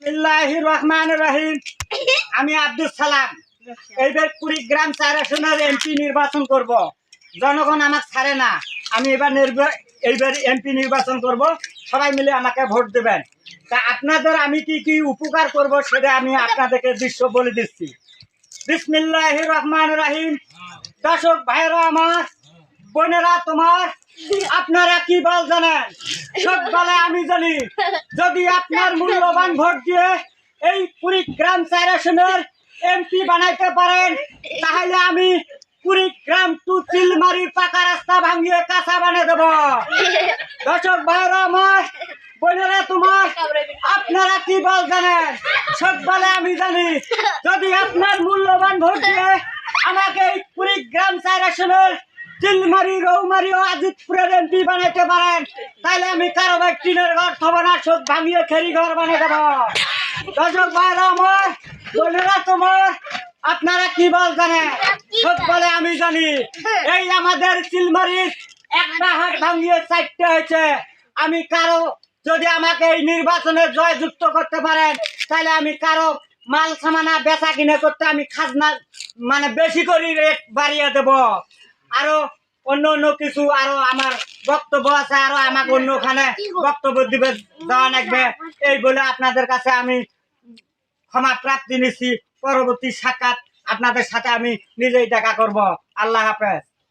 বিসমিল্লাহির রহমানির রহিম। আমি আব্দুল সালাম এইবার কুড়িগ্রাম 4 আসনের এমপি নির্বাচন করব। জনগণ আমাকে ছাড়ে না, আমি এইবার এমপি নির্বাচন করব। সবাই মিলে আমাকে ভোট দেবেন। তা আপনাদের আমি কি কি উপকার করব সেটা আমি আপনাদেরকে দৃশ্য বলে দিচ্ছি। বিসমিল্লাহির রহমানির রহিম। দর্শক ভাইরা আমার, বোনেরা তোমার, আপনারা কি বল জানেন? সব বলে আমি জানি। যদি আপনার মূল্যবান ভোট দিয়ে এই কুড়িগ্রাম 4 আসনের এমপি বানাইতে পারেন, তাহলে আমি কুড়িগ্রাম টু চিলমারি পাকা রাস্তা ভাঙিয়ে কাঁচা বানিয়ে দেব। দর্শক ভাইরা আমার, বোনেরা তোমার, আপনারা কি বল জানেন? সব বলে আমি জানি। যদি আপনার মূল্যবান ভোট দিয়ে আমাকে এই কুড়িগ্রাম 4 আসনের চিলমারি, রৌমারি ও আজিতপুরের এমপি বানাইতে পারেন, তাহলে আমি কারো ভাই টিনের ঘর থব না, সব ভাঙিয়ে খেরি ঘর বানিয়ে দেব। দর্শক ভাইরা আমার, বোনেরা তোমার, আপনারা কি বল জানেন? সব বলে আমি জানি। এই আমাদের চিলমারির একটা হাট ভাঙিয়ে 4টে হয়েছে। আমি কারো, যদি আমাকে এই নির্বাচনে জয়যুক্ত করতে পারেন, তাহলে আমি কারো মাল সামানা বেচা কিনে করতে আমি খাজনা মানে বেশি করে রেট বাড়িয়ে দেব। আরো অন্য অন্য কিছু আরো আমার বক্তব্য আছে, আরো আমাকে অন্যখানে বক্তব্য দিবে দেওয়া লাগবে। এই বলে আপনাদের কাছে আমি ক্ষমা প্রাপ্তি নিচ্ছি। পরবর্তী সাক্ষাৎ আপনাদের সাথে আমি নিজেই দেখা করব। আল্লাহ হাফেজ।